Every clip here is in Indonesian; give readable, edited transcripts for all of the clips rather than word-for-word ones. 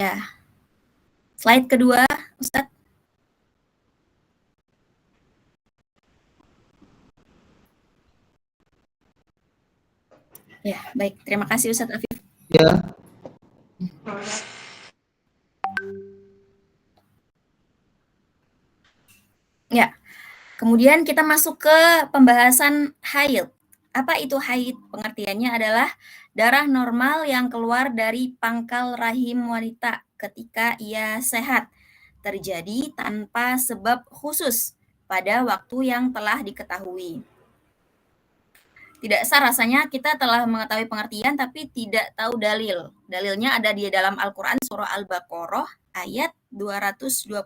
Ya. Slide kedua, Ustadz. Ya, baik. Terima kasih Ustadz Afif. Ya. Ya. Kemudian kita masuk ke pembahasan haid. Apa itu haid? Pengertiannya adalah darah normal yang keluar dari pangkal rahim wanita ketika ia sehat, terjadi tanpa sebab khusus pada waktu yang telah diketahui. Tidak sah rasanya kita telah mengetahui pengertian tapi tidak tahu dalil. Dalilnya ada di dalam Al-Quran surah Al-Baqarah ayat 222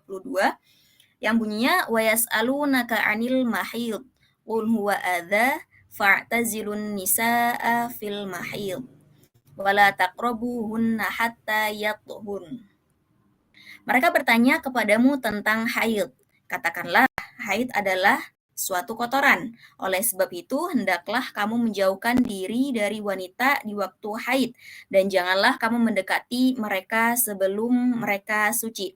yang bunyinya wa yas'alunaka 'anil mahid qul huwa adza fa'tazilun nisaa fil mahid wala taqrabuhunna hatta yathhun. Mereka bertanya kepadamu tentang haid. Katakanlah, haid adalah suatu kotoran. Oleh sebab itu, hendaklah kamu menjauhkan diri dari wanita di waktu haid dan janganlah kamu mendekati mereka sebelum mereka suci.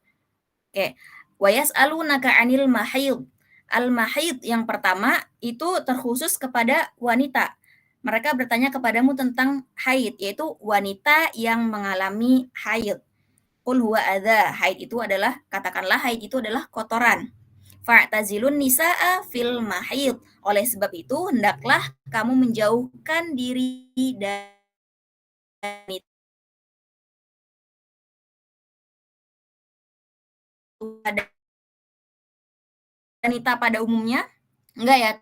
Oke. Wa yas'alunaka 'anil mahid. Al-mahid yang pertama itu terkhusus kepada wanita. Mereka bertanya kepadamu tentang haid, yaitu wanita yang mengalami haid. Qul huwa adza. Haid itu adalah, katakanlah haid itu adalah kotoran. Fa'tazilun nisaa fil mahid. Oleh sebab itu, hendaklah kamu menjauhkan diri dari wanita pada umumnya. Enggak ya,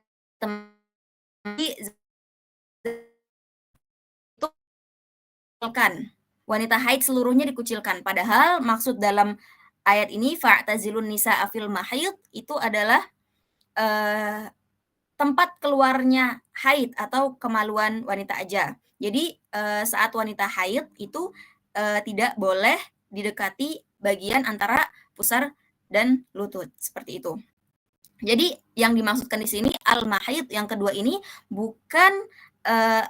dikucilkan. Wanita haid seluruhnya dikucilkan. Padahal maksud dalam ayat ini fa'tazilun nisaa fil mahid itu adalah tempat keluarnya haid atau kemaluan wanita aja. Jadi saat wanita haid itu tidak boleh didekati bagian antara pusar dan lutut, seperti itu. Jadi yang dimaksudkan di sini al-mahid yang kedua ini bukan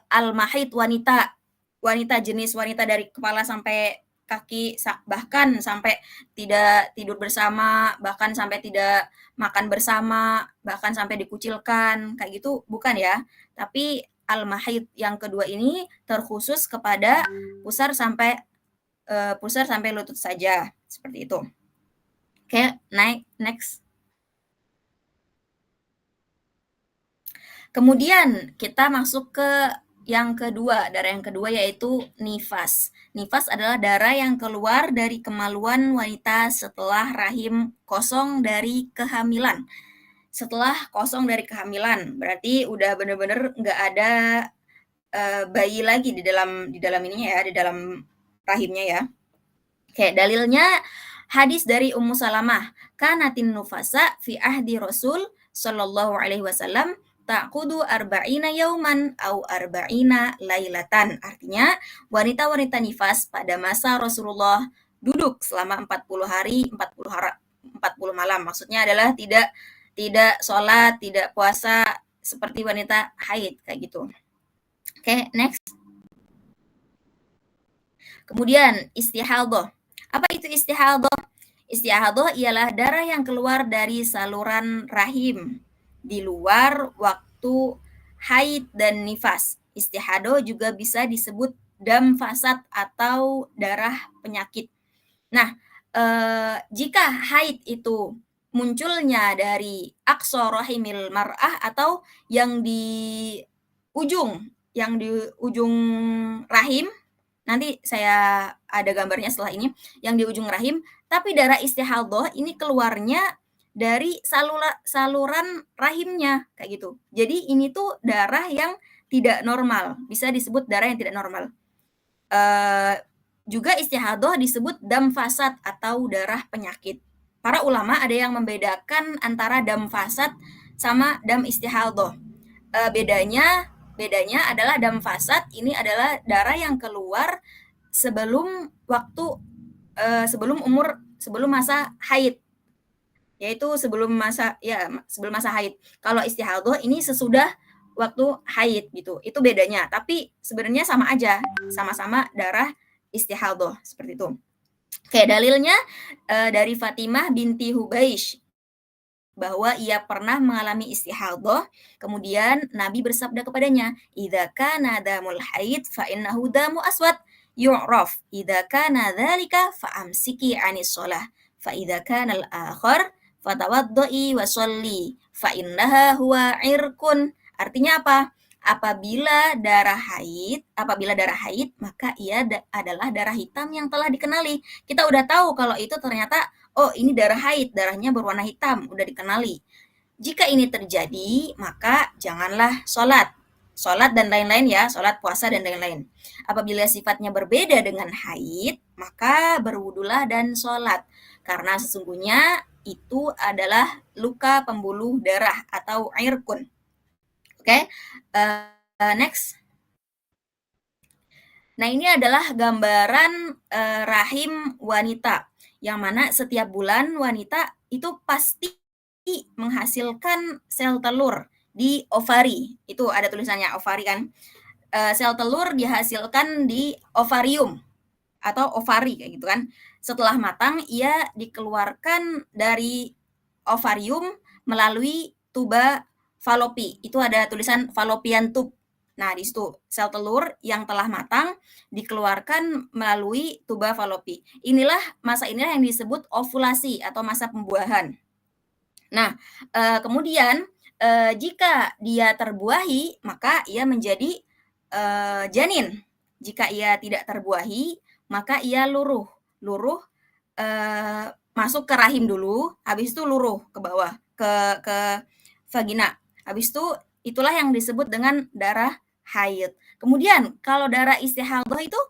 al-mahid wanita jenis wanita dari kepala sampai kaki, bahkan sampai tidak tidur bersama, bahkan sampai tidak makan bersama, bahkan sampai dikucilkan, kayak gitu bukan ya. Tapi al-mahid yang kedua ini terkhusus kepada pusar sampai lutut saja, seperti itu. Oke, next. Kemudian kita masuk ke yang kedua, darah yang kedua yaitu nifas. Nifas adalah darah yang keluar dari kemaluan wanita setelah rahim kosong dari kehamilan. Setelah kosong dari kehamilan, berarti udah bener-bener nggak ada bayi lagi di dalam ininya ya, di dalam rahimnya ya. Oke, dalilnya hadis dari Ummu Salamah, kanatin nufasa fi ahdi Rasul sallallahu alaihi wasallam taqudu arba'ina yauman au arba'ina lailatan. Artinya, wanita-wanita nifas pada masa Rasulullah duduk selama 40 hari, 40 malam. Maksudnya adalah tidak sholat, tidak puasa seperti wanita haid kayak gitu. Oke, next. Kemudian istihadah. Apa itu istihadah? Istihadah ialah darah yang keluar dari saluran rahim di luar waktu haid dan nifas. Istihadah juga bisa disebut dam fasad atau darah penyakit. Nah, jika haid itu munculnya dari aqsa rahimil mar'ah atau yang di ujung rahim, nanti saya ada gambarnya setelah ini, yang di ujung rahim, tapi darah istihadah ini keluarnya dari saluran rahimnya, kayak gitu. Jadi ini tuh darah yang tidak normal, bisa disebut darah yang tidak normal. Juga istihadah disebut dam fasad atau darah penyakit. Para ulama ada yang membedakan antara dam fasad sama dam istihadah. Bedanya adalah dam fasad ini adalah darah yang keluar sebelum masa haid, yaitu sebelum masa haid. Kalau istihadah ini sesudah waktu haid gitu. Itu bedanya, tapi sebenarnya sama aja, sama-sama darah istihadah seperti itu. Oke, dalilnya, dari Fatimah binti Hubeish, bahwa ia pernah mengalami istihadhah, kemudian Nabi bersabda kepadanya, "Idza kana damul haid fa innahu damu aswad yu'raf, idza kana dzalika fa amsiki 'anis shalah, fa idza kana al-akhar fatawadda'i wa sholli, fa innaha huwa irqun." Artinya apa? Apabila darah haid, maka ia adalah darah hitam yang telah dikenali. Kita udah tahu kalau itu ternyata, oh ini darah haid, darahnya berwarna hitam, udah dikenali. Jika ini terjadi, maka janganlah sholat. Sholat dan lain-lain ya, sholat, puasa, dan lain-lain. Apabila sifatnya berbeda dengan haid, maka berwudulah dan sholat. Karena sesungguhnya itu adalah luka pembuluh darah atau irkun. Oke, next. Nah, ini adalah gambaran rahim wanita, yang mana setiap bulan wanita itu pasti menghasilkan sel telur di ovari. Itu ada tulisannya ovari kan. Sel telur dihasilkan di ovarium atau ovari kayak gitu kan. Setelah matang, ia dikeluarkan dari ovarium melalui tuba falopi. Itu ada tulisan fallopian tube. Nah, di situ sel telur yang telah matang dikeluarkan melalui tuba falopi. Inilah yang disebut ovulasi atau masa pembuahan. Nah, kemudian, jika dia terbuahi, maka ia menjadi, janin. Jika ia tidak terbuahi, maka ia luruh. Luruh, masuk ke rahim dulu, habis itu luruh ke bawah, ke vagina. Habis itu, itulah yang disebut dengan darah haid. Kemudian kalau darah istihadhah itu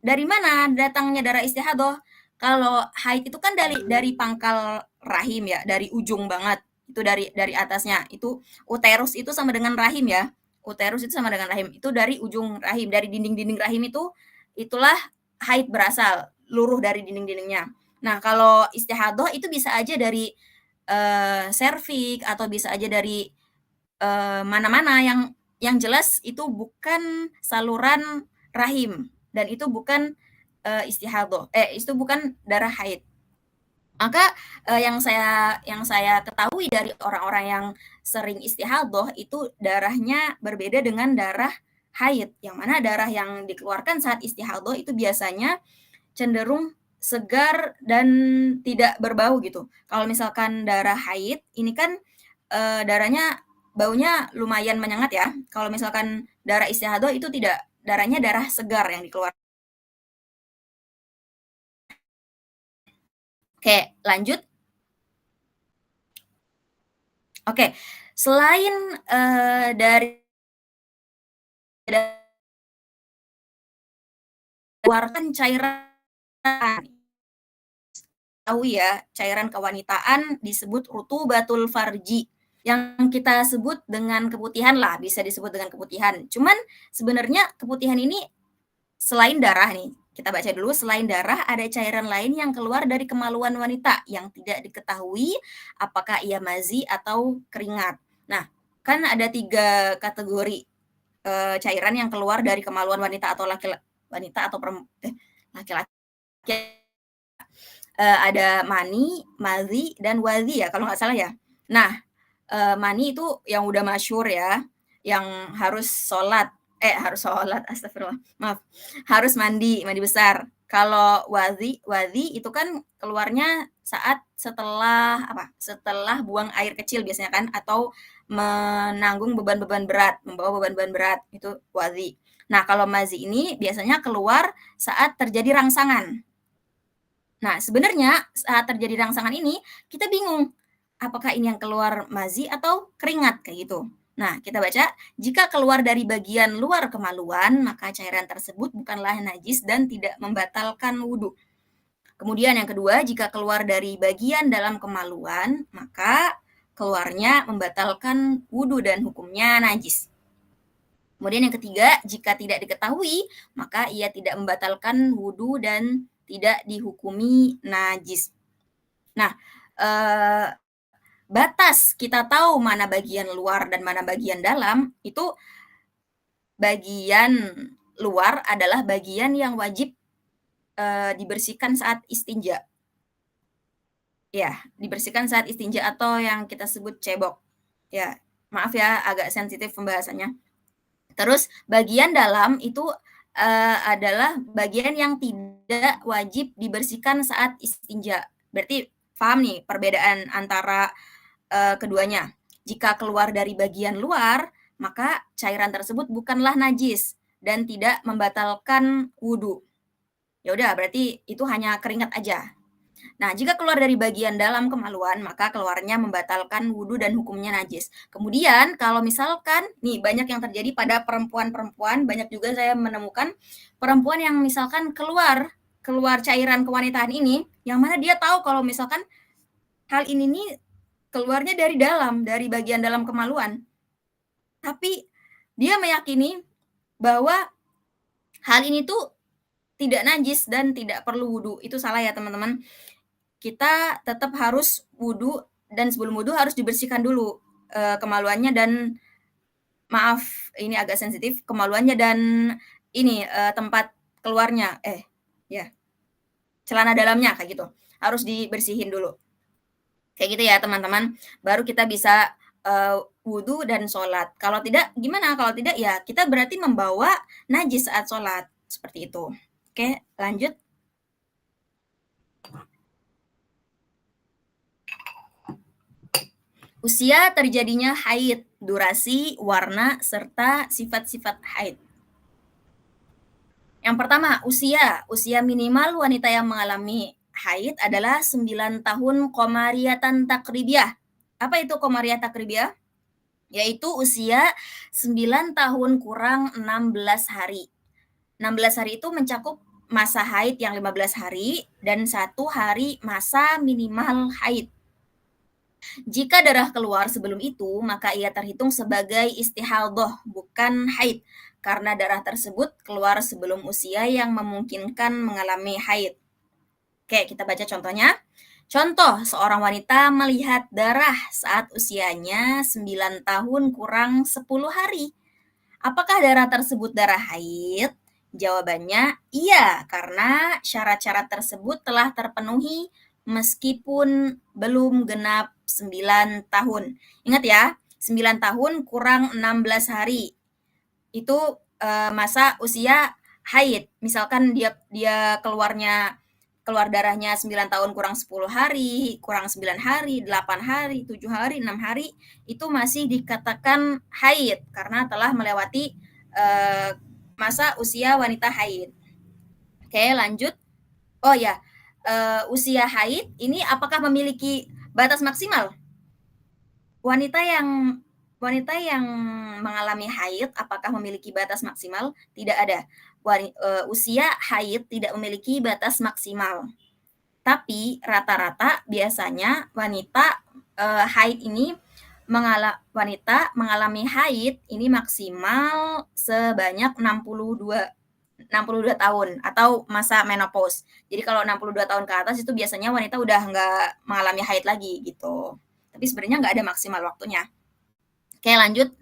dari mana datangnya darah istihadhah? Kalau haid itu kan dari pangkal rahim ya, dari ujung banget. Itu dari atasnya. Itu uterus itu sama dengan rahim ya. Uterus itu sama dengan rahim. Itu dari ujung rahim, dari dinding-dinding rahim itulah haid berasal, luruh dari dinding-dindingnya. Nah, kalau istihadhah itu bisa aja dari serviks atau bisa aja dari mana-mana, yang jelas itu bukan saluran rahim dan itu bukan istihadhah, itu bukan darah haid. Maka yang saya ketahui dari orang-orang yang sering istihadhah itu darahnya berbeda dengan darah haid, yang mana darah yang dikeluarkan saat istihadhah itu biasanya cenderung segar dan tidak berbau gitu. Kalau misalkan darah haid ini kan darahnya baunya lumayan menyengat ya. Kalau misalkan darah istihadhah itu tidak, darahnya darah segar yang dikeluarkan. Oke, lanjut. Oke, selain dari keluarkan cairan, tahu ya, cairan kewanitaan disebut rutubatul farji. Yang kita sebut dengan keputihan lah, bisa disebut dengan keputihan. Cuman sebenarnya keputihan ini selain darah nih, kita baca dulu, selain darah ada cairan lain yang keluar dari kemaluan wanita yang tidak diketahui apakah ia mazi atau keringat. Nah, kan ada 3 kategori cairan yang keluar dari kemaluan wanita atau laki-laki. Ada mani, mazi, dan wazi ya kalau nggak salah ya. Nah, mani itu yang udah masyhur ya, yang harus sholat, astagfirullah, maaf, harus mandi besar. Kalau wazi itu kan keluarnya setelah buang air kecil biasanya kan, atau menanggung beban-beban berat, membawa beban-beban berat, itu wazi. Nah, kalau mazi ini biasanya keluar saat terjadi rangsangan. Nah, sebenarnya saat terjadi rangsangan ini, kita bingung, apakah ini yang keluar mazi atau keringat, kayak gitu. Nah, kita baca, jika keluar dari bagian luar kemaluan, maka cairan tersebut bukanlah najis dan tidak membatalkan wudhu. Kemudian yang kedua, jika keluar dari bagian dalam kemaluan, maka keluarnya membatalkan wudhu dan hukumnya najis. Kemudian yang ketiga, jika tidak diketahui, maka ia tidak membatalkan wudhu dan tidak dihukumi najis. Nah, batas kita tahu mana bagian luar dan mana bagian dalam, itu bagian luar adalah bagian yang wajib dibersihkan saat istinja. Ya, dibersihkan saat istinja atau yang kita sebut cebok. Ya, maaf ya agak sensitif pembahasannya. Terus bagian dalam itu, adalah bagian yang tidak wajib dibersihkan saat istinja. Berarti paham nih perbedaan antara, keduanya. Jika keluar dari bagian luar, maka cairan tersebut bukanlah najis dan tidak membatalkan wudu. Ya udah berarti itu hanya keringat aja. Nah, jika keluar dari bagian dalam kemaluan, maka keluarnya membatalkan wudhu dan hukumnya najis. Kemudian, kalau misalkan, nih banyak yang terjadi pada perempuan-perempuan, banyak juga saya menemukan perempuan yang misalkan keluar cairan kewanitaan ini, yang mana dia tahu kalau misalkan hal ini nih keluarnya dari dalam, dari bagian dalam kemaluan. Tapi dia meyakini bahwa hal ini tuh tidak najis dan tidak perlu wudhu. Itu salah ya teman-teman. Kita tetap harus wudhu dan sebelum wudhu harus dibersihkan dulu kemaluannya dan maaf ini agak sensitif kemaluannya dan ini tempat keluarnya ya celana dalamnya kayak gitu harus dibersihin dulu kayak gitu ya teman-teman baru kita bisa wudhu dan sholat kalau tidak gimana kalau tidak ya kita berarti membawa najis saat sholat seperti itu oke lanjut. Usia terjadinya haid, durasi, warna, serta sifat-sifat haid. Yang pertama, usia. Usia minimal wanita yang mengalami haid adalah 9 tahun komariatan takribiyah. Apa itu komariyah takribiyah? Yaitu usia 9 tahun kurang 16 hari. 16 hari itu mencakup masa haid yang 15 hari dan 1 hari masa minimal haid. Jika darah keluar sebelum itu, maka ia terhitung sebagai istihadhah, bukan haid, karena darah tersebut keluar sebelum usia yang memungkinkan mengalami haid. Oke, kita baca contohnya. Contoh, seorang wanita melihat darah saat usianya 9 tahun kurang 10 hari. Apakah darah tersebut darah haid? Jawabannya iya, karena syarat-syarat tersebut telah terpenuhi meskipun belum genap 9 tahun. Ingat ya, 9 tahun kurang 16 hari. Itu masa usia haid. Misalkan dia keluar darahnya 9 tahun kurang 10 hari, kurang 9 hari, 8 hari, 7 hari, 6 hari, itu masih dikatakan haid karena telah melewati masa usia wanita haid. Oke, lanjut. Oh ya, usia haid ini apakah memiliki batas maksimal? Wanita yang mengalami haid apakah memiliki batas maksimal? Tidak ada. Usia haid tidak memiliki batas maksimal. Tapi rata-rata biasanya wanita haid ini wanita mengalami haid ini maksimal sebanyak 62 tahun atau masa menopause. Jadi kalau 62 tahun ke atas itu biasanya wanita udah nggak mengalami haid lagi gitu. Tapi sebenarnya nggak ada maksimal waktunya. Oke lanjut.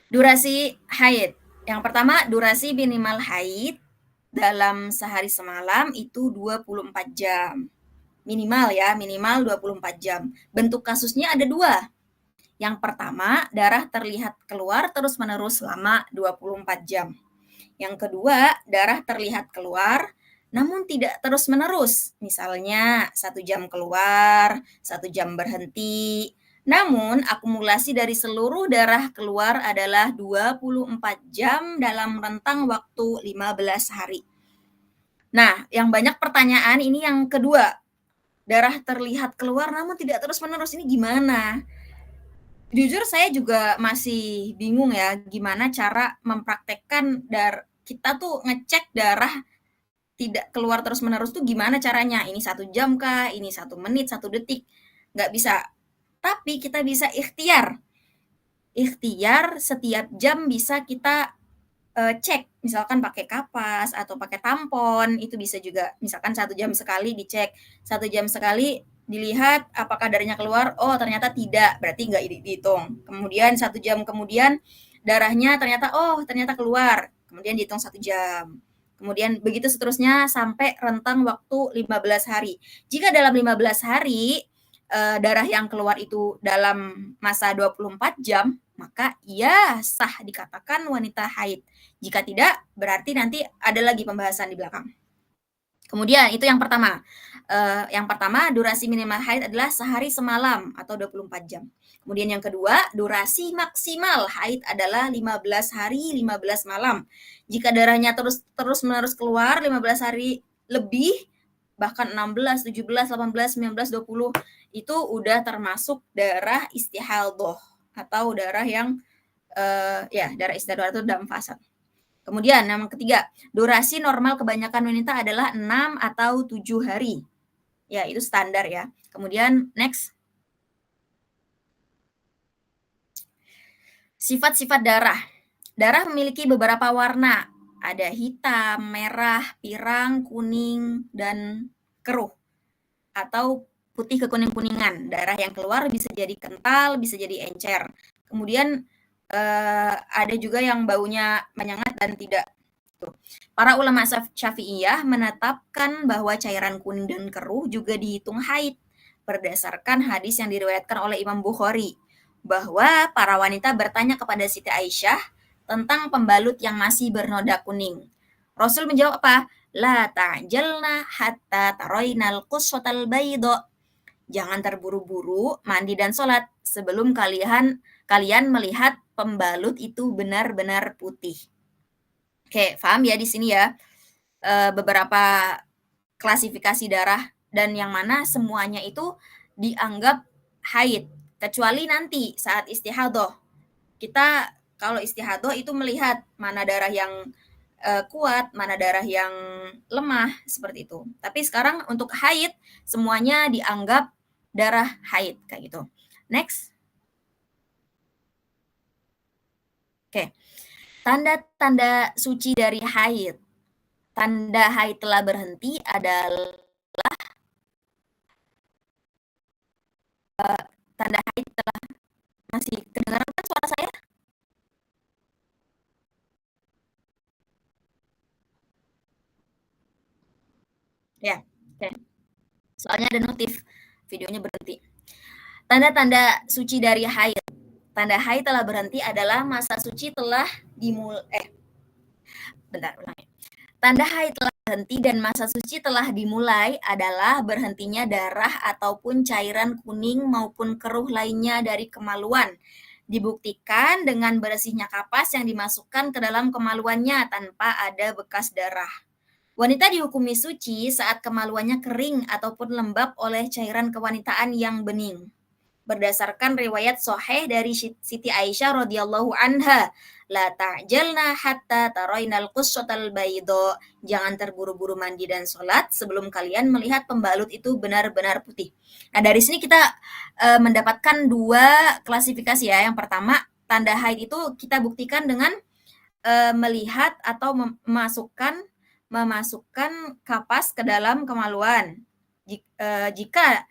Durasi haid. Yang pertama durasi minimal haid dalam sehari semalam itu 24 jam. Minimal ya, minimal 24 jam. Bentuk kasusnya ada 2. Yang pertama, darah terlihat keluar terus-menerus selama 24 jam. Yang kedua, darah terlihat keluar namun tidak terus-menerus. Misalnya 1 jam keluar, 1 jam berhenti. Namun, akumulasi dari seluruh darah keluar adalah 24 jam dalam rentang waktu 15 hari. Nah, yang banyak pertanyaan ini yang kedua. Darah terlihat keluar namun tidak terus-menerus ini gimana? Jujur saya juga masih bingung ya gimana cara mempraktekkan kita tuh ngecek darah tidak keluar terus-menerus tuh gimana caranya? Ini 1 jam kah? Ini 1 menit, 1 detik? Nggak bisa. Tapi kita bisa ikhtiar. Ikhtiar setiap jam bisa kita cek, misalkan pakai kapas atau pakai tampon, itu bisa juga. Misalkan 1 jam sekali dicek, 1 jam sekali dilihat apakah darahnya keluar, oh ternyata tidak, berarti nggak dihitung. Kemudian 1 jam kemudian darahnya ternyata keluar. kemudian dihitung 1 jam. Kemudian begitu seterusnya sampai rentang waktu 15 hari. Jika dalam 15 hari darah yang keluar itu dalam masa 24 jam, maka ia sah dikatakan wanita haid. Jika tidak, berarti nanti ada lagi pembahasan di belakang. Kemudian itu yang pertama. Yang pertama, durasi minimal haid adalah sehari semalam atau 24 jam. Kemudian yang kedua, durasi maksimal haid adalah 15 hari 15 malam. Jika darahnya terus-menerus keluar 15 hari lebih, bahkan 16, 17, 18, 19, 20, itu udah termasuk darah istihadhah atau darah yang darah istihadhah itu dalam fasad. Kemudian yang ketiga, durasi normal kebanyakan wanita adalah 6 atau 7 hari. Ya, itu standar ya. Kemudian next. Sifat-sifat darah. Darah memiliki beberapa warna. Ada hitam, merah, pirang, kuning, dan keruh. Atau putih kekuning-kuningan. Darah yang keluar bisa jadi kental, bisa jadi encer. Kemudian ada juga yang baunya menyengat dan tidak. Para ulama Syafi'iyah menetapkan bahwa cairan kuning dan keruh juga dihitung haid berdasarkan hadis yang diriwayatkan oleh Imam Bukhari bahwa para wanita bertanya kepada Siti Aisyah tentang pembalut yang masih bernoda kuning. Rasul menjawab apa? La ta'jalna hatta taroinal quswatal baydo. Jangan terburu-buru mandi dan sholat sebelum kalian melihat pembalut itu benar-benar putih. Oke, paham ya di sini ya beberapa klasifikasi darah dan yang mana semuanya itu dianggap haid kecuali nanti saat istihadhah. Kita kalau istihadhah itu melihat mana darah yang kuat, mana darah yang lemah seperti itu. Tapi sekarang untuk haid semuanya dianggap darah haid kayak gitu. Next. Oke. Tanda-tanda suci dari haid. Tanda haid telah berhenti adalah tanda haid telah masih kedengaran kan suara saya? Ya, oke. Soalnya ada notif videonya berhenti. Tanda-tanda suci dari haid. Tanda haid telah berhenti adalah masa suci telah dimulai. Bentar, ulangi. Tanda haid telah berhenti dan masa suci telah dimulai adalah berhentinya darah ataupun cairan kuning maupun keruh lainnya dari kemaluan. Dibuktikan dengan bersihnya kapas yang dimasukkan ke dalam kemaluannya tanpa ada bekas darah. Wanita dihukumi suci saat kemaluannya kering ataupun lembab oleh cairan kewanitaan yang bening. Berdasarkan riwayat sahih dari Siti Aisyah radhiyallahu anha, la ta'jalna hatta tarainal qussatal baydo. Jangan terburu-buru mandi dan sholat sebelum kalian melihat pembalut itu benar-benar putih. Nah, dari sini kita mendapatkan dua klasifikasi ya. Yang pertama, tanda haid itu kita buktikan dengan melihat atau memasukkan kapas ke dalam kemaluan. Jika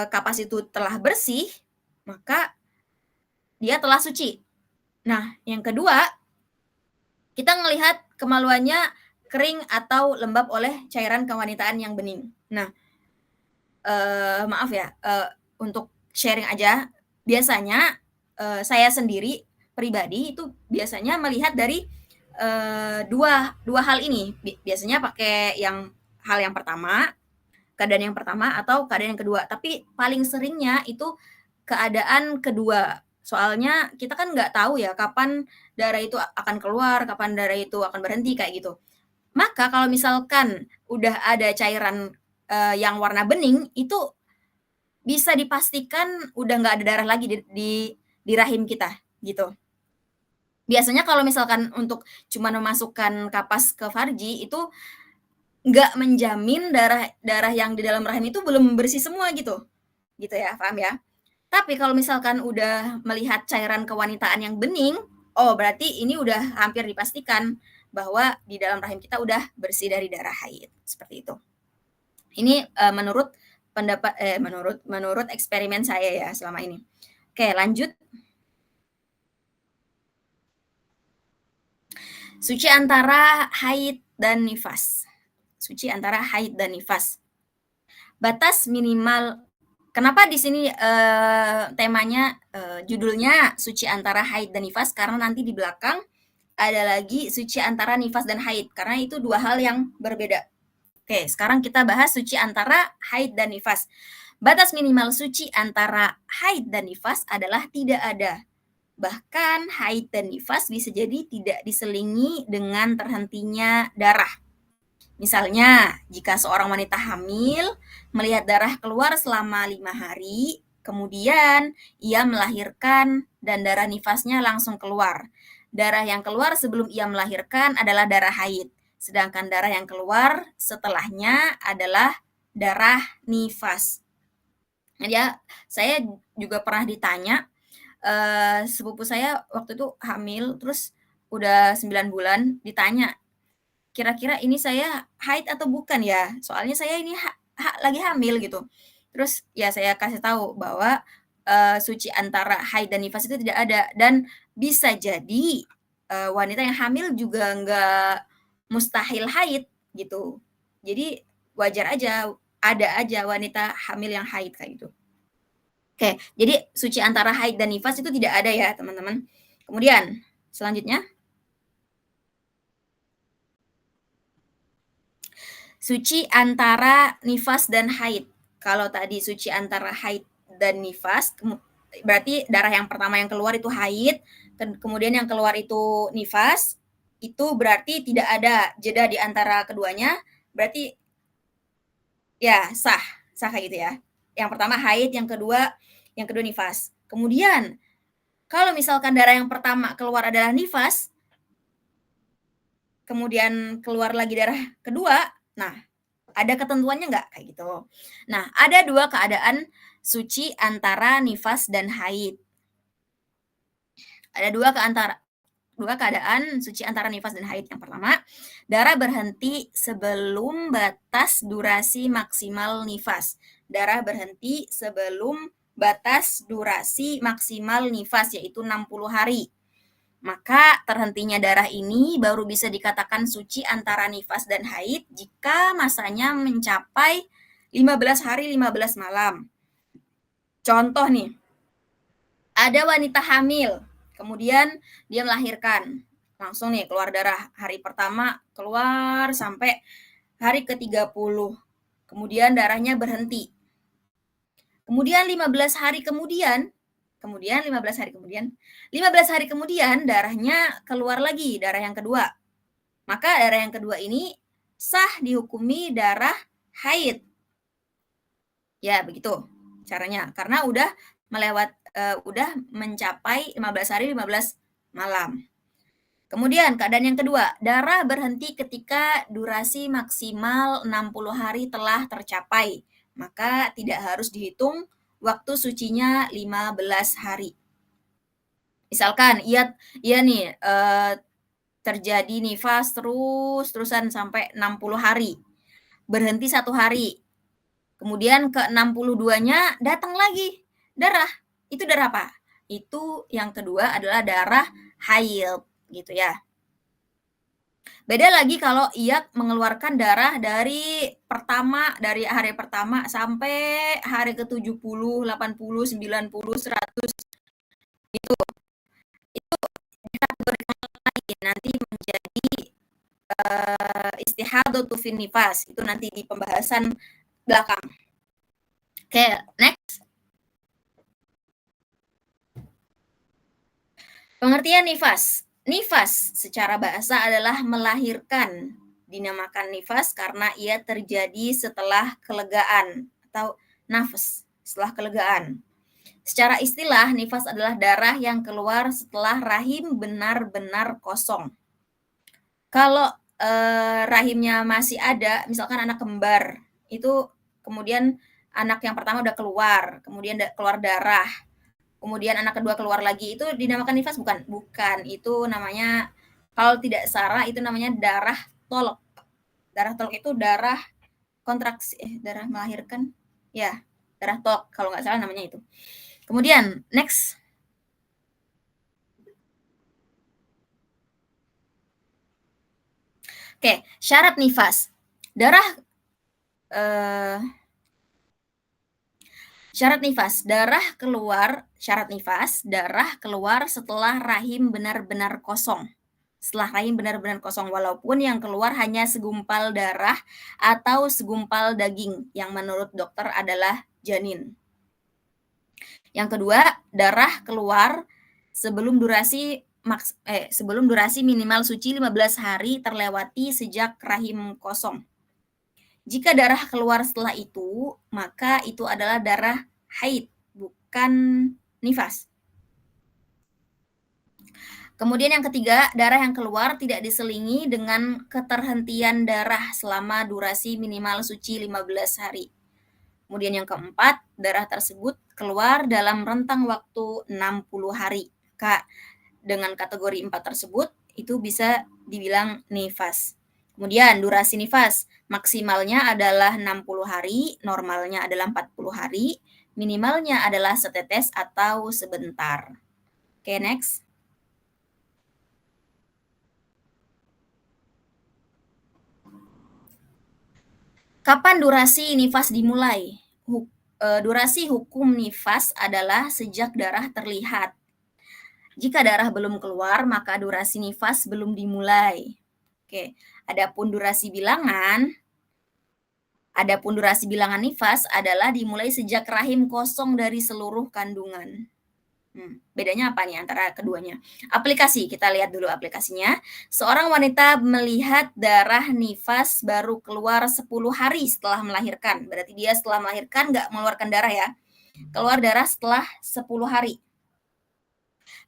kapas itu telah bersih, maka dia telah suci. Nah, yang kedua, kita melihat kemaluannya kering atau lembab oleh cairan kewanitaan yang bening. Nah, maaf ya, untuk sharing aja, biasanya saya sendiri pribadi itu biasanya melihat dari dua hal ini. Biasanya pakai hal yang pertama, keadaan yang pertama atau keadaan yang kedua. Tapi paling seringnya itu keadaan kedua. Soalnya kita kan nggak tahu ya kapan darah itu akan keluar, kapan darah itu akan berhenti kayak gitu. Maka kalau misalkan udah ada cairan yang warna bening, itu bisa dipastikan udah nggak ada darah lagi di rahim kita gitu. Biasanya kalau misalkan untuk cuma memasukkan kapas ke farji itu nggak menjamin darah yang di dalam rahim itu belum bersih semua gitu ya, paham ya? Tapi kalau misalkan udah melihat cairan kewanitaan yang bening, oh berarti ini udah hampir dipastikan bahwa di dalam rahim kita udah bersih dari darah haid, seperti itu. Ini menurut menurut eksperimen saya ya selama ini. Oke, lanjut. Suci antara haid dan nifas. Suci antara haid dan nifas. Batas minimal. Kenapa di sini temanya judulnya suci antara haid dan nifas? Karena nanti di belakang ada lagi suci antara nifas dan haid, karena itu dua hal yang berbeda. Oke, sekarang kita bahas suci antara haid dan nifas. Batas minimal suci antara haid dan nifas adalah tidak ada. Bahkan haid dan nifas bisa jadi tidak diselingi dengan terhentinya darah. Misalnya, jika seorang wanita hamil melihat darah keluar selama 5 hari, kemudian ia melahirkan dan darah nifasnya langsung keluar. Darah yang keluar sebelum ia melahirkan adalah darah haid, sedangkan darah yang keluar setelahnya adalah darah nifas. Nah, saya juga pernah ditanya, sepupu saya waktu itu hamil, terus udah 9 bulan, ditanya, kira-kira ini saya haid atau bukan ya? Soalnya saya ini lagi hamil gitu. Terus ya saya kasih tahu bahwa suci antara haid dan nifas itu tidak ada, dan bisa jadi wanita yang hamil juga nggak mustahil haid gitu. Jadi wajar aja, ada aja wanita hamil yang haid kayak gitu. Oke, jadi suci antara haid dan nifas itu tidak ada ya teman-teman. Kemudian selanjutnya, suci antara nifas dan haid. Kalau tadi suci antara haid dan nifas, berarti darah yang pertama yang keluar itu haid, kemudian yang keluar itu nifas, itu berarti tidak ada jeda di antara keduanya, berarti ya sah kayak gitu ya. Yang pertama haid, yang kedua nifas. Kemudian kalau misalkan darah yang pertama keluar adalah nifas, kemudian keluar lagi darah kedua, nah ada ketentuannya nggak kayak gitu. Nah, ada dua keadaan suci antara nifas dan haid. Ada dua keadaan suci antara nifas dan haid. Yang pertama, darah berhenti sebelum batas durasi maksimal nifas. Darah berhenti sebelum batas durasi maksimal nifas, yaitu 60 hari. Maka terhentinya darah ini baru bisa dikatakan suci antara nifas dan haid jika masanya mencapai 15 hari 15 malam. Contoh nih, ada wanita hamil, kemudian dia melahirkan. Langsung nih keluar darah, hari pertama keluar sampai hari ke-30. Kemudian darahnya berhenti. Kemudian 15 hari kemudian 15 hari kemudian darahnya keluar lagi, darah yang kedua. Maka darah yang kedua ini sah dihukumi darah haid. Ya, begitu caranya. Karena udah udah mencapai 15 hari 15 malam. Kemudian keadaan yang kedua, darah berhenti ketika durasi maksimal 60 hari telah tercapai. Maka tidak harus dihitung waktu sucinya 15 hari. Misalkan iya nih terjadi nifas terusan sampai 60 hari. Berhenti 1 hari. Kemudian ke 62-nya datang lagi darah. Itu darah apa? Itu yang kedua adalah darah haid gitu ya. Beda lagi kalau ia mengeluarkan darah dari hari pertama sampai hari ke-70, 80, 90, 100 itu dikategorikan lagi nanti menjadi istihadatu fin nifas. Itu nanti di pembahasan belakang. Oke, next. Pengertian nifas. Nifas secara bahasa adalah melahirkan. Dinamakan nifas karena ia terjadi setelah kelegaan atau nafas, setelah kelegaan. Secara istilah, nifas adalah darah yang keluar setelah rahim benar-benar kosong. Kalau rahimnya masih ada, misalkan anak kembar, itu kemudian anak yang pertama udah keluar, kemudian keluar darah, kemudian anak kedua keluar lagi, itu dinamakan nifas bukan? Bukan, itu namanya, kalau tidak salah itu namanya darah tolak. Darah tolak itu darah kontraksi, darah melahirkan, ya, darah tolak kalau nggak salah namanya itu. Kemudian next. Oke, syarat nifas. Darah eee, syarat nifas, darah keluar setelah rahim benar-benar kosong. Setelah rahim benar-benar kosong, walaupun yang keluar hanya segumpal darah atau segumpal daging yang menurut dokter adalah janin. Yang kedua, darah keluar sebelum durasi minimal suci 15 hari terlewati sejak rahim kosong. Jika darah keluar setelah itu, maka itu adalah darah haid, bukan nifas. Kemudian yang ketiga, darah yang keluar tidak diselingi dengan keterhentian darah selama durasi minimal suci 15 hari. Kemudian yang keempat, darah tersebut keluar dalam rentang waktu 60 hari. Kak, dengan kategori 4 tersebut, itu bisa dibilang nifas. Kemudian durasi nifas, maksimalnya adalah 60 hari, normalnya adalah 40 hari, minimalnya adalah setetes atau sebentar. Oke, next. Kapan durasi nifas dimulai? Durasi hukum nifas adalah sejak darah terlihat. Jika darah belum keluar, maka durasi nifas belum dimulai. Oke, adapun durasi bilangan nifas adalah dimulai sejak rahim kosong dari seluruh kandungan. Bedanya apa nih antara keduanya? Aplikasi, kita lihat dulu aplikasinya. Seorang wanita melihat darah nifas baru keluar 10 hari setelah melahirkan. Berarti dia setelah melahirkan nggak mengeluarkan darah ya. Keluar darah setelah 10 hari.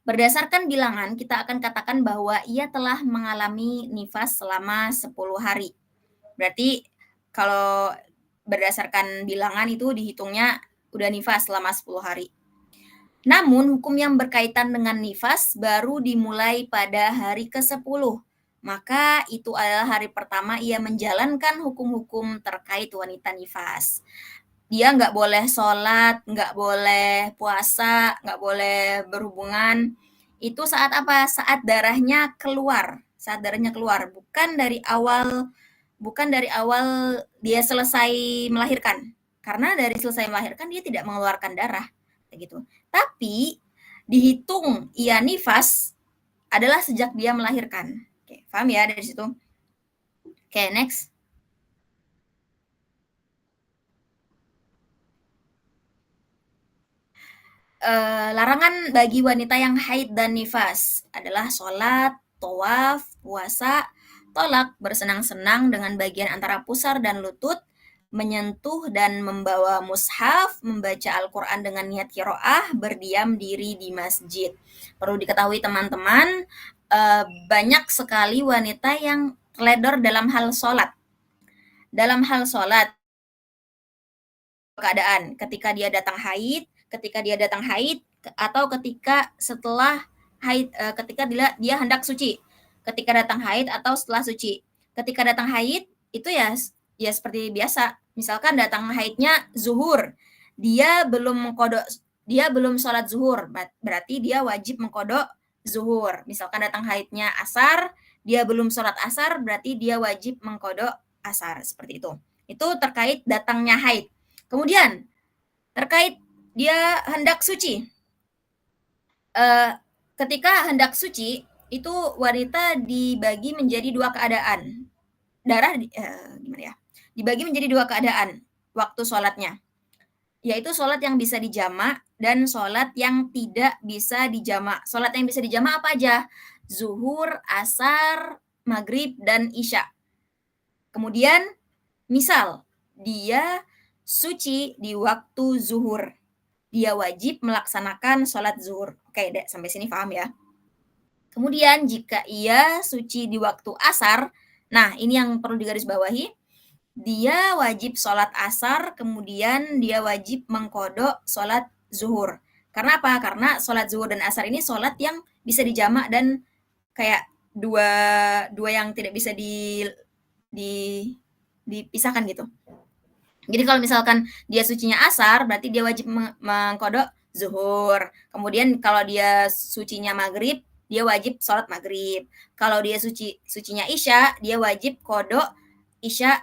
Berdasarkan bilangan, kita akan katakan bahwa ia telah mengalami nifas selama 10 hari. Berarti kalau berdasarkan bilangan itu dihitungnya udah nifas selama 10 hari. Namun, hukum yang berkaitan dengan nifas baru dimulai pada hari ke-10. Maka itu adalah hari pertama ia menjalankan hukum-hukum terkait wanita nifas. Dia nggak boleh sholat, nggak boleh puasa, nggak boleh berhubungan. Itu saat apa? Saat darahnya keluar. Saat darahnya keluar, bukan dari awal dia selesai melahirkan. Karena dari selesai melahirkan dia tidak mengeluarkan darah, kayak gitu. Tapi dihitung ia nifas adalah sejak dia melahirkan. Oke, paham ya dari situ? Oke, next. Larangan bagi wanita yang haid dan nifas adalah sholat, tawaf, puasa, tolak, bersenang-senang dengan bagian antara pusar dan lutut, menyentuh dan membawa mushaf, membaca Al-Quran dengan niat kiroah, berdiam diri di masjid. Perlu diketahui teman-teman, banyak sekali wanita yang teledor dalam hal sholat. Dalam hal sholat, keadaan ketika dia datang haid, atau ketika setelah haid, ketika dia hendak suci, ketika datang haid atau setelah suci. Ketika datang haid itu ya seperti biasa, misalkan datang haidnya zuhur, dia belum sholat zuhur, berarti dia wajib mengkodok zuhur. Misalkan datang haidnya asar, dia belum sholat asar, berarti dia wajib mengkodok asar, seperti itu. Itu terkait datangnya haid. Kemudian terkait dia hendak suci. Ketika hendak suci, itu wanita dibagi menjadi dua keadaan. Dibagi menjadi dua keadaan waktu sholatnya. Yaitu sholat yang bisa dijamak dan sholat yang tidak bisa dijamak. Sholat yang bisa dijamak apa aja? Zuhur, asar, maghrib, dan isya. Kemudian, misal dia suci di waktu zuhur, dia wajib melaksanakan sholat zuhur. Oke, sampai sini paham ya? Kemudian jika ia suci di waktu asar, nah ini yang perlu digarisbawahi, dia wajib sholat asar, kemudian dia wajib mengkodok sholat zuhur. Karena apa? Karena sholat zuhur dan asar ini sholat yang bisa dijamak dan kayak dua yang tidak bisa dipisahkan gitu. Jadi kalau misalkan dia sucinya asar, berarti dia wajib mengkodok zuhur. Kemudian kalau dia sucinya maghrib, dia wajib sholat maghrib. Kalau dia sucinya isya, dia wajib kodok isya,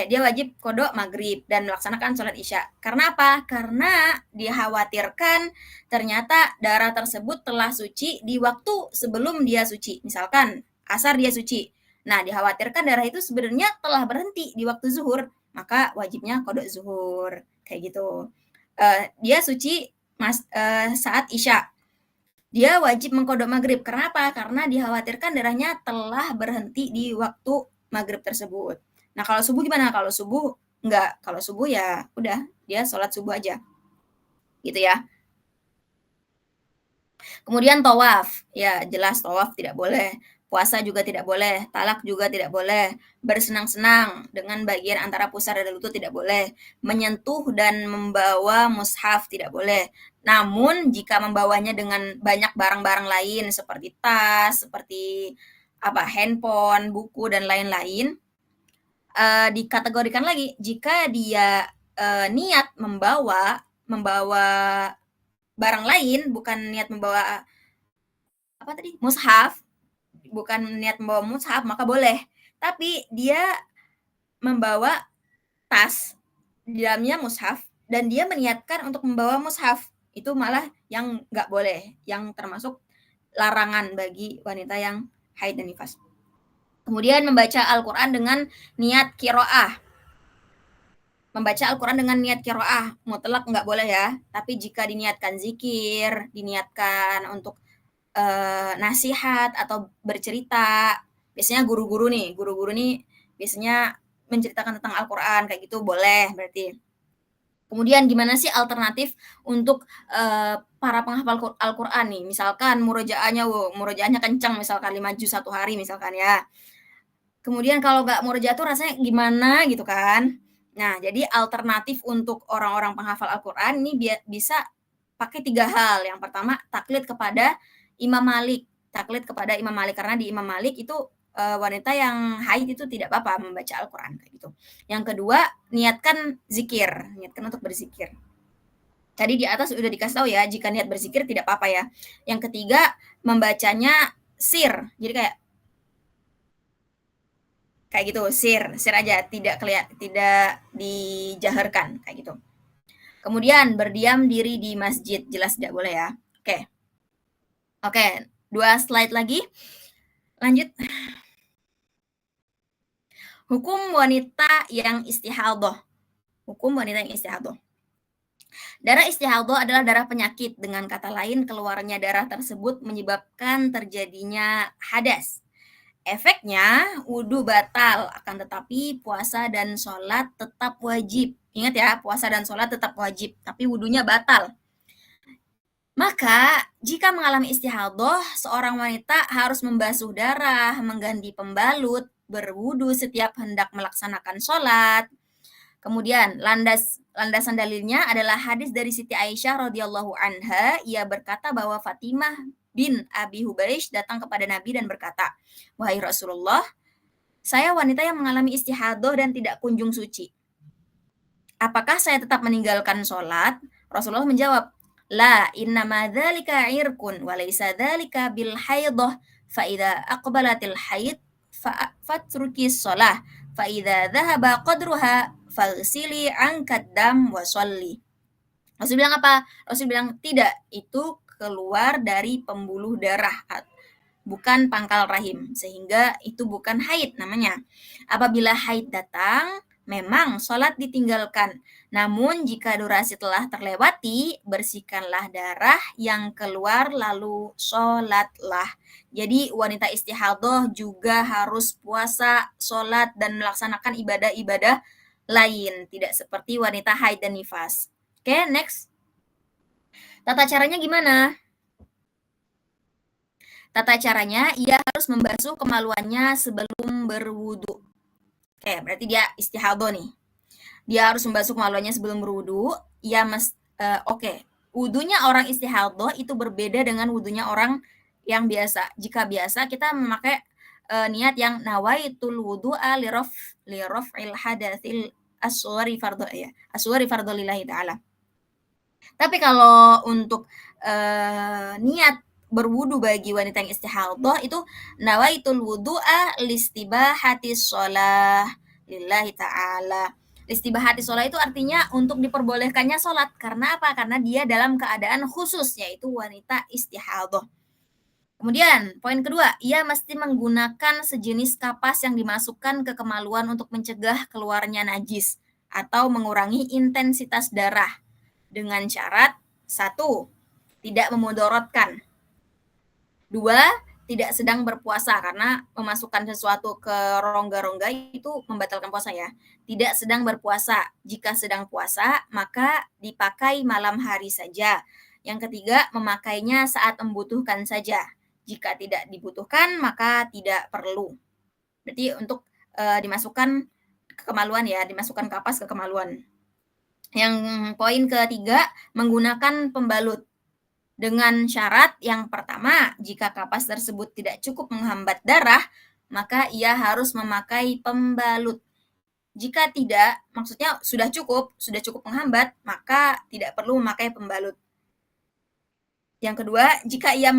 dia wajib kodok maghrib dan melaksanakan sholat isya. Karena apa? Karena dikhawatirkan ternyata darah tersebut telah suci di waktu sebelum dia suci. Misalkan asar dia suci. Nah, dikhawatirkan darah itu sebenarnya telah berhenti di waktu zuhur, maka wajibnya kodok zuhur. Kayak gitu. Dia suci saat isya. Dia wajib mengkodok maghrib. Kenapa? Karena dikhawatirkan darahnya telah berhenti di waktu maghrib tersebut. Nah, kalau subuh gimana? Kalau subuh enggak. Kalau subuh ya udah, dia sholat subuh aja. Gitu ya. Kemudian tawaf. Ya, jelas tawaf tidak boleh. Puasa juga tidak boleh, talak juga tidak boleh, bersenang-senang dengan bagian antara pusar dan lutut tidak boleh, menyentuh dan membawa mushaf tidak boleh. Namun jika membawanya dengan banyak barang-barang lain seperti tas, seperti handphone, buku dan lain-lain, dikategorikan lagi jika dia niat membawa barang lain, bukan niat membawa mushaf, bukan niat membawa mushaf, maka boleh. Tapi dia membawa tas, di dalamnya mushaf, dan dia meniatkan untuk membawa mushaf, itu malah yang nggak boleh, yang termasuk larangan bagi wanita yang haid dan nifas. Kemudian membaca Al-Quran dengan niat kiro'ah. Membaca Al-Quran dengan niat kiro'ah, mutlak nggak boleh ya. Tapi jika diniatkan zikir, diniatkan untuk nasihat atau bercerita, biasanya guru-guru nih biasanya menceritakan tentang Al-Quran kayak gitu boleh berarti. Kemudian gimana sih alternatif untuk para penghafal Al-Quran nih? Misalkan murojaahnya kencang, misalkan 5 juz 1 hari misalkan ya. Kemudian kalau nggak murojaah tuh rasanya gimana gitu kan? Nah, jadi alternatif untuk orang-orang penghafal Al-Quran ini bisa pakai 3 hal. Yang pertama, taklid kepada Imam Malik. Taklid kepada Imam Malik, karena di Imam Malik itu wanita yang haid itu tidak apa-apa membaca Al-Quran kayak gitu. Yang kedua, niatkan untuk berzikir. Tadi di atas udah dikasih tahu ya, jika niat berzikir tidak apa-apa ya. Yang ketiga, membacanya sir. Jadi kayak gitu, sir aja, tidak dijaharkan kayak gitu. Kemudian berdiam diri di masjid, jelas tidak boleh ya. Oke, 2 slide lagi. Lanjut. Hukum wanita yang istihadah. Darah istihadah adalah darah penyakit. Dengan kata lain, keluarnya darah tersebut menyebabkan terjadinya hadas. Efeknya, wudhu batal, akan tetapi puasa dan sholat tetap wajib. Ingat ya, puasa dan sholat tetap wajib, tapi wudhunya batal. Maka, jika mengalami istihadah, seorang wanita harus membasuh darah, mengganti pembalut, berwudu setiap hendak melaksanakan sholat. Kemudian, landasan dalilnya adalah hadis dari Siti Aisyah radhiyallahu anha. Ia berkata bahwa Fatimah bin Abi Hubaish datang kepada Nabi dan berkata, "Wahai Rasulullah, saya wanita yang mengalami istihadah dan tidak kunjung suci. Apakah saya tetap meninggalkan sholat?" Rasulullah menjawab, "La, innama dzalika irkun wa laisa dzalika bil haidah, fa idza aqbalatil haid fatruki shalah, fa idza dhahaba qadruha faghsili angkad dam wa sholli." Rasul bilang apa? Rasul bilang tidak, itu keluar dari pembuluh darah, bukan pangkal rahim, sehingga itu bukan haid namanya. Apabila haid datang, memang sholat ditinggalkan. Namun jika durasi telah terlewati, bersihkanlah darah yang keluar lalu sholatlah. Jadi wanita istihadah juga harus puasa, sholat, dan melaksanakan ibadah-ibadah lain. Tidak seperti wanita haid dan nifas. Oke, next. Tata caranya gimana? Tata caranya, ia harus membasuh kemaluannya sebelum berwudu. Oke, berarti dia istihadah nih. Dia harus membasuh kemaluannya sebelum berwudu. Wudunya orang istihadah itu berbeda dengan wudunya orang yang biasa. Jika biasa kita memakai niat yang nawaitul wudu'a liraf'il hadatsil asghari fardhu lillahi ta'ala. Tapi kalau untuk niat berwudu bagi wanita yang istihadhah itu nawaitul wudu'a listibahatis shalah lillahi ta'ala. Listibahatis shalah itu artinya untuk diperbolehkannya sholat. Karena apa? Karena dia dalam keadaan khusus, yaitu wanita istihadhah. Kemudian, poin kedua, ia mesti menggunakan sejenis kapas yang dimasukkan ke kemaluan untuk mencegah keluarnya najis atau mengurangi intensitas darah dengan syarat satu, tidak memudorotkan. Dua, tidak sedang berpuasa karena memasukkan sesuatu ke rongga-rongga itu membatalkan puasa ya. Tidak sedang berpuasa. Jika sedang puasa, maka dipakai malam hari saja. Yang ketiga, memakainya saat membutuhkan saja. Jika tidak dibutuhkan, maka tidak perlu. Berarti untuk dimasukkan ke kemaluan ya, dimasukkan kapas ke kemaluan. Yang poin ketiga, menggunakan pembalut. Dengan syarat yang pertama, jika kapas tersebut tidak cukup menghambat darah, maka ia harus memakai pembalut. Jika tidak, maksudnya sudah cukup menghambat, maka tidak perlu memakai pembalut. Yang kedua, jika tidak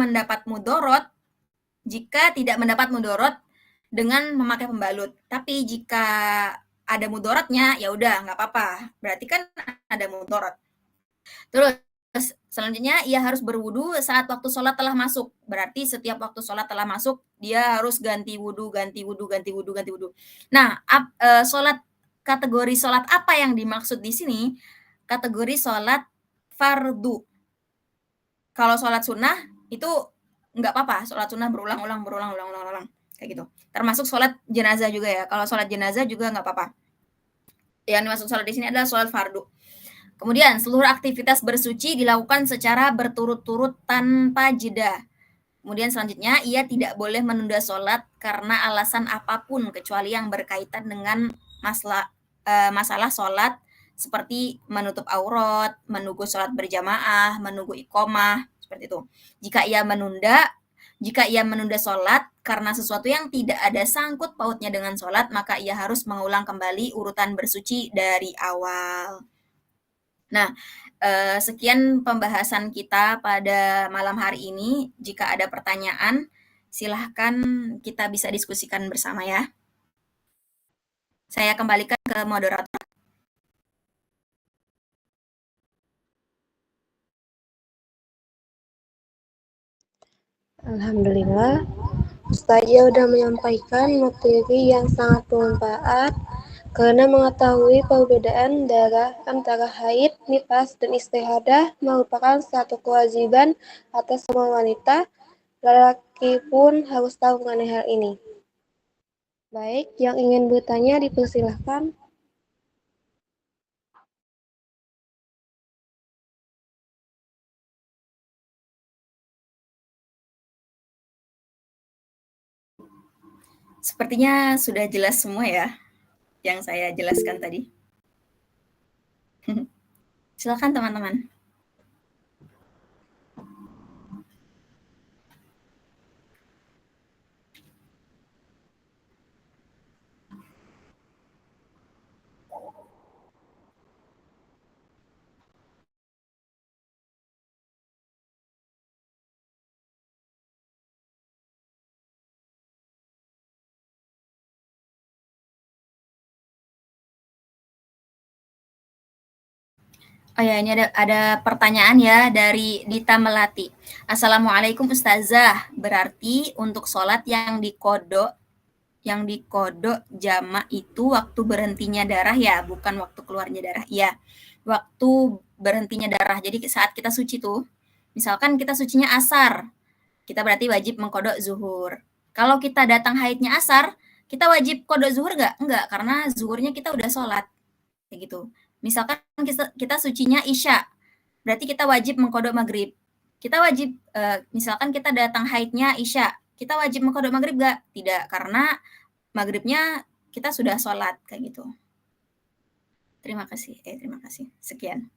mendapat mudorot dengan memakai pembalut. Tapi jika ada mudorotnya, ya udah nggak apa-apa. Berarti kan ada mudorot. Terus selanjutnya ia harus berwudu saat waktu sholat telah masuk. Berarti setiap waktu sholat telah masuk, dia harus ganti wudu. Nah, kategori sholat apa yang dimaksud di sini? Kategori sholat fardu. Kalau sholat sunnah itu nggak apa-apa, sholat sunnah berulang-ulang, kayak gitu. Termasuk sholat jenazah juga ya. Kalau sholat jenazah juga nggak apa-apa. Yang dimaksud sholat di sini adalah sholat fardu. Kemudian, seluruh aktivitas bersuci dilakukan secara berturut-turut tanpa jeda. Kemudian selanjutnya, ia tidak boleh menunda sholat karena alasan apapun kecuali yang berkaitan dengan masalah sholat seperti menutup aurat, menunggu sholat berjamaah, menunggu iqomah, seperti itu. Jika ia menunda sholat karena sesuatu yang tidak ada sangkut pautnya dengan sholat, maka ia harus mengulang kembali urutan bersuci dari awal. Nah, sekian pembahasan kita pada malam hari ini. Jika ada pertanyaan, silahkan kita bisa diskusikan bersama ya. Saya kembalikan ke moderator. Alhamdulillah, Ustazah sudah menyampaikan materi yang sangat bermanfaat karena mengetahui perbedaan darah antara haid, nifas, dan istihadah merupakan satu kewajiban atas semua wanita. Lelaki pun harus tahu mengenai hal ini. Baik, yang ingin bertanya dipersilahkan. Sepertinya sudah jelas semua ya yang saya jelaskan tadi. Silakan teman-teman. Oh ya, ini ada pertanyaan ya dari Dita Melati. Assalamualaikum Ustazah. Berarti untuk sholat yang dikodok jamak itu waktu berhentinya darah ya, bukan waktu keluarnya darah. Iya, waktu berhentinya darah. Jadi saat kita suci tuh, misalkan kita sucinya asar, kita berarti wajib mengkodok zuhur. Kalau kita datang haidnya asar, kita wajib kodok zuhur nggak? Enggak, karena zuhurnya kita udah sholat. Kayak gitu. Misalkan kita sucinya isya, berarti kita wajib mengkodok maghrib. Kita wajib, misalkan kita datang haidnya isya, kita wajib mengkodok maghrib nggak? Tidak, karena maghribnya kita sudah sholat, kayak gitu. Terima kasih. Sekian.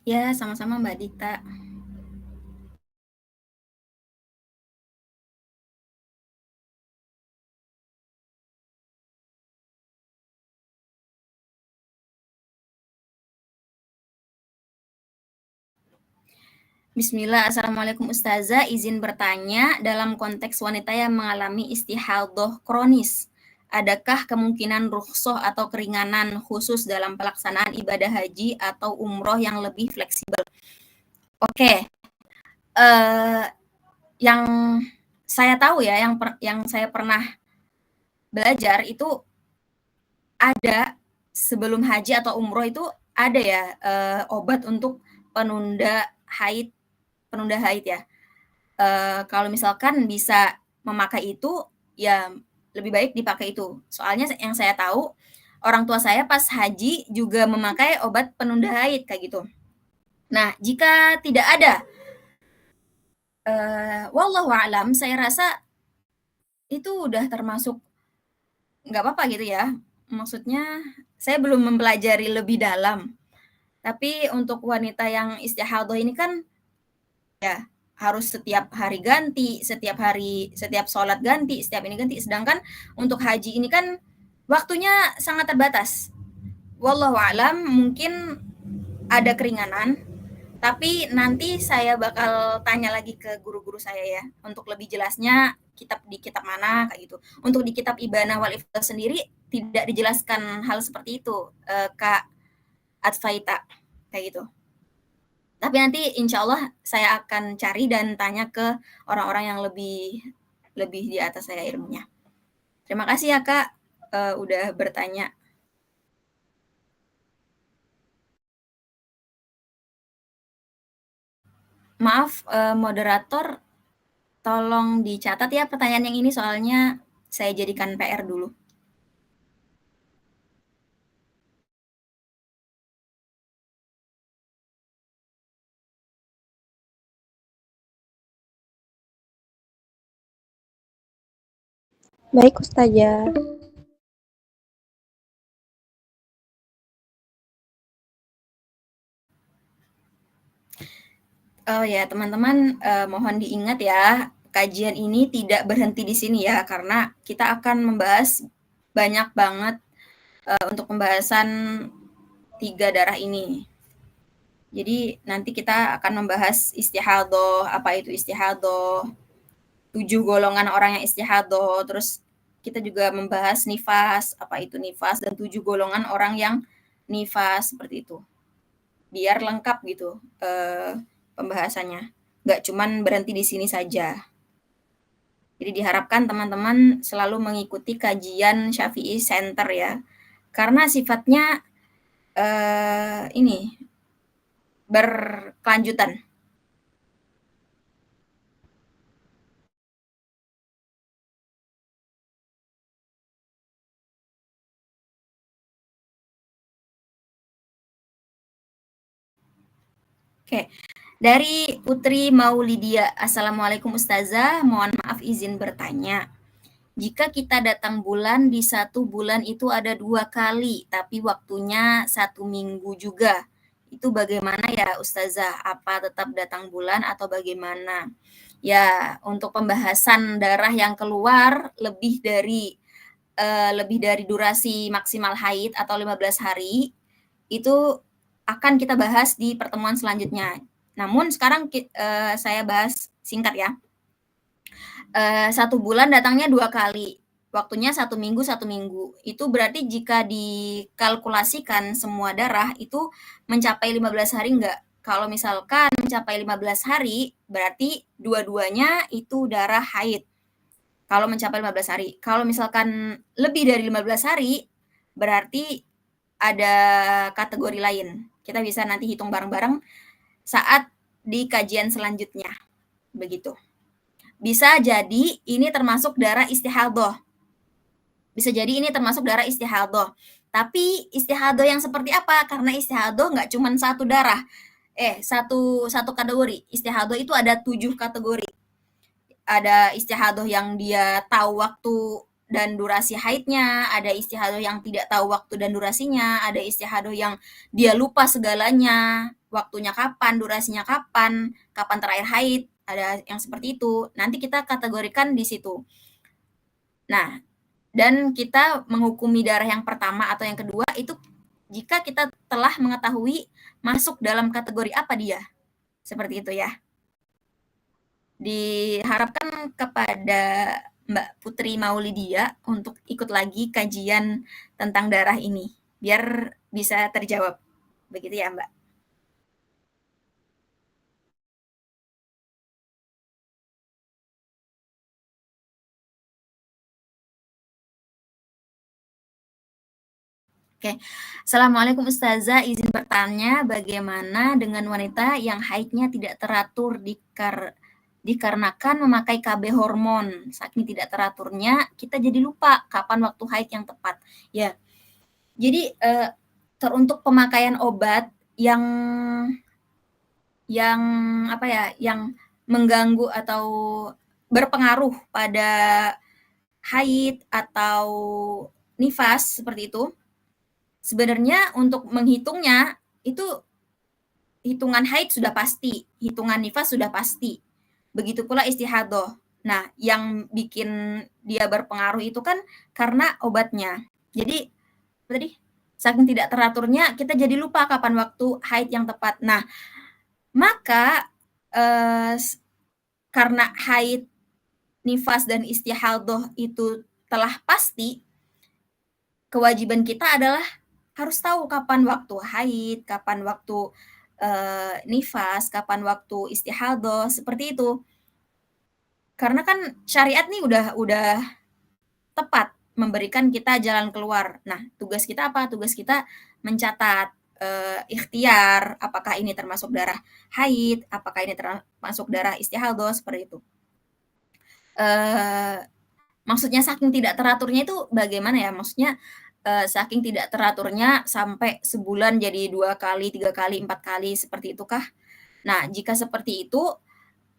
Ya, sama-sama Mbak Dita. Bismillah, Assalamualaikum Ustazah, izin bertanya, dalam konteks wanita yang mengalami istihadhoh kronis, adakah kemungkinan rukhsah atau keringanan khusus dalam pelaksanaan ibadah haji atau umroh yang lebih fleksibel? Oke, eh, yang saya tahu ya, yang saya pernah belajar itu ada sebelum haji atau umroh itu ada ya obat untuk penunda haid, penunda haid ya. Kalau misalkan bisa memakai itu, ya lebih baik dipakai itu. Soalnya yang saya tahu, orang tua saya pas haji juga memakai obat penunda haid kayak gitu. Nah, jika tidak ada, wallahu alam, saya rasa itu udah termasuk nggak apa-apa gitu ya. Maksudnya saya belum mempelajari lebih dalam. Tapi untuk wanita yang istihadah ini kan ya harus setiap hari ganti, setiap hari, setiap sholat ganti, setiap ini ganti. Sedangkan untuk haji ini kan waktunya sangat terbatas. Wallahu alam, mungkin ada keringanan, tapi nanti saya bakal tanya lagi ke guru-guru saya ya untuk lebih jelasnya di kitab mana kayak gitu. Untuk di kitab Ibanah wal Ifdah sendiri tidak dijelaskan hal seperti itu, Kak Atfaita kayak gitu. Tapi nanti insya Allah saya akan cari dan tanya ke orang-orang yang lebih lebih di atas saya ilmunya. Terima kasih ya Kak, udah bertanya. Maaf, moderator, tolong dicatat ya pertanyaan yang ini soalnya saya jadikan PR dulu. Baik Ustazah. Oh ya, teman-teman, mohon diingat ya, kajian ini tidak berhenti di sini ya, karena kita akan membahas banyak banget untuk pembahasan 3 darah ini. Jadi nanti kita akan membahas istihadhoh, apa itu istihadhoh, 7 golongan orang yang istihadhoh, terus kita juga membahas nifas, apa itu nifas, dan 7 golongan orang yang nifas, seperti itu. Biar lengkap gitu pembahasannya. Nggak cuman berhenti di sini saja. Jadi diharapkan teman-teman selalu mengikuti kajian Syafi'i Center ya. Karena sifatnya ini berkelanjutan. Oke, dari Putri Maulidia. Assalamualaikum Ustazah, mohon maaf izin bertanya. Jika kita datang bulan di 1 bulan itu ada 2 kali, tapi waktunya 1 minggu juga. Itu bagaimana ya Ustazah? Apa tetap datang bulan atau bagaimana? Ya, untuk pembahasan darah yang keluar lebih dari durasi maksimal haid atau 15 hari, itu akan kita bahas di pertemuan selanjutnya. Namun sekarang saya bahas singkat ya. 1 bulan datangnya 2 kali, waktunya 1 minggu. Itu berarti jika dikalkulasikan semua darah itu mencapai 15 hari enggak? Kalau misalkan mencapai 15 hari, berarti dua-duanya itu darah haid. Kalau mencapai 15 hari. Kalau misalkan lebih dari 15 hari, berarti ada kategori lain. Kita bisa nanti hitung bareng-bareng saat di kajian selanjutnya. Begitu. Bisa jadi ini termasuk darah istihadhoh. Bisa jadi ini termasuk darah istihadhoh. Tapi istihadhoh yang seperti apa? Karena istihadhoh nggak cuma satu darah. Satu kategori. Istihadhoh itu ada 7 kategori. Ada istihadhoh yang dia tahu waktu dan durasi haidnya, ada istihadhoh yang tidak tahu waktu dan durasinya, ada istihadhoh yang dia lupa segalanya waktunya kapan, durasinya kapan, kapan terakhir haid, ada yang seperti itu. Nanti kita kategorikan di situ. Nah, dan kita menghukumi darah yang pertama atau yang kedua itu jika kita telah mengetahui masuk dalam kategori apa dia. Seperti itu ya. Diharapkan kepada Mbak Putri Maulidia untuk ikut lagi kajian tentang darah ini, biar bisa terjawab. Begitu ya, Mbak? Oke. Assalamualaikum Ustazah, izin bertanya bagaimana dengan wanita yang haidnya tidak teratur dikarenakan memakai KB hormon. Saking tidak teraturnya, kita jadi lupa kapan waktu haid yang tepat. Ya, jadi teruntuk pemakaian obat yang apa ya, yang mengganggu atau berpengaruh pada haid atau nifas seperti itu. Sebenarnya untuk menghitungnya itu hitungan haid sudah pasti, hitungan nifas sudah pasti. Begitu pula istihadoh. Nah, yang bikin dia berpengaruh itu kan karena obatnya. Jadi, tadi saking tidak teraturnya kita jadi lupa kapan waktu haid yang tepat. Nah, maka karena haid, nifas dan istihadoh itu telah pasti, kewajiban kita adalah harus tahu kapan waktu haid, kapan waktu nifas, kapan waktu istihadoh, seperti itu. Karena kan syariat nih udah tepat memberikan kita jalan keluar. Nah, tugas kita apa? Tugas kita mencatat ikhtiar, apakah ini termasuk darah haid, apakah ini termasuk darah istihadoh, seperti itu. Maksudnya saking tidak teraturnya itu bagaimana ya? Maksudnya saking tidak teraturnya sampai sebulan jadi 2 kali, 3 kali, 4 kali, seperti itukah? Nah, jika seperti itu,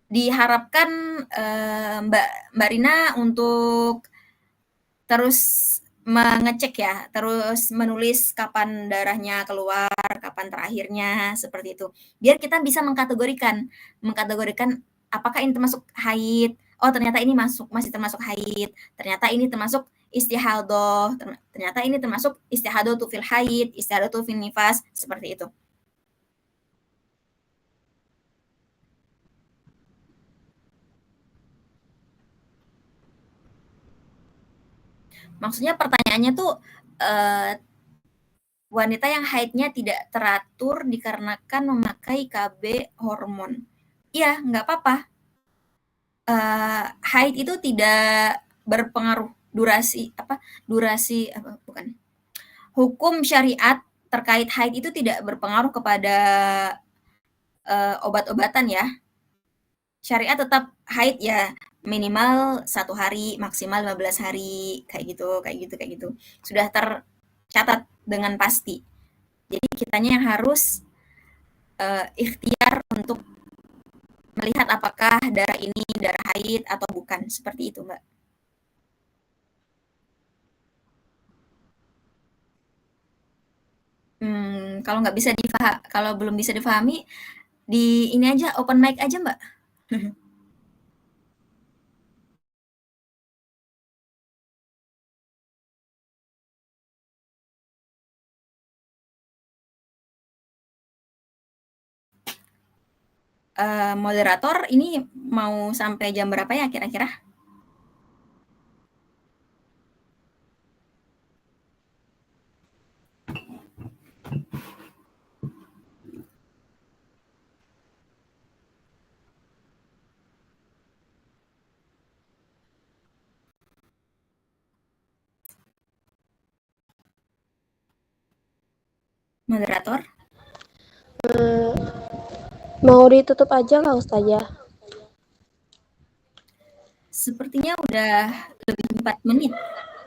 diharapkan Mbak Mbak Rina untuk terus mengecek ya, terus menulis kapan darahnya keluar, kapan terakhirnya, seperti itu. Biar kita bisa mengkategorikan apakah ini termasuk haid, oh ternyata ini masih termasuk haid, ternyata ini termasuk istihadoh, ternyata ini termasuk istihadoh tu fil haid, istihadoh tu fil nifas, seperti itu. Maksudnya pertanyaannya tuh wanita yang haidnya tidak teratur dikarenakan memakai KB hormon. Iya, nggak apa-apa. Haid itu tidak berpengaruh durasi apa bukan. Hukum syariat terkait haid itu tidak berpengaruh kepada obat-obatan ya. Syariat tetap haid ya minimal 1 hari, maksimal 15 hari, kayak gitu. Sudah tercatat dengan pasti. Jadi kitanya yang harus ikhtiar untuk melihat apakah darah ini darah haid atau bukan, seperti itu, Mbak. Kalau nggak bisa kalau belum bisa difahami, di ini aja open mic aja, Mbak. Moderator ini mau sampai jam berapa ya kira-kira? Moderator? Mau ditutup aja nggak Ustazah? Sepertinya udah lebih 4 menit.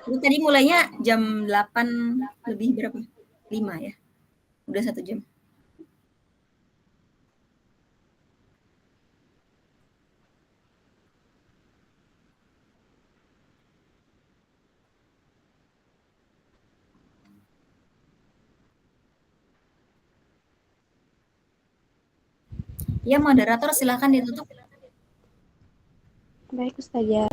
Itu tadi mulainya jam 8 lebih berapa? 5 ya? Udah 1 jam. Ya, moderator silakan ditutup. Baik, Ustazah.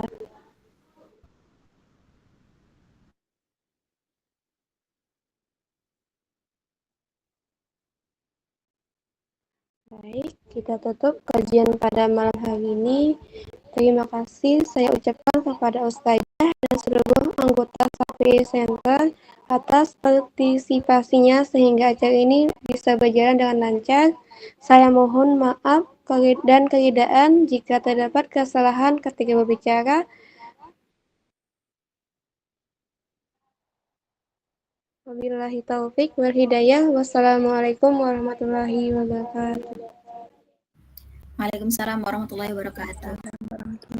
Baik, kita tutup kajian pada malam hari ini. Terima kasih saya ucapkan kepada Ustazah dan seluruh anggota SAPI Center atas partisipasinya sehingga acara ini bisa berjalan dengan lancar. Saya mohon maaf dan keridaan jika terdapat kesalahan ketika berbicara. Wabillahi taufik wal hidayah. Wassalamualaikum warahmatullahi wabarakatuh. Waalaikumsalam warahmatullahi wabarakatuh.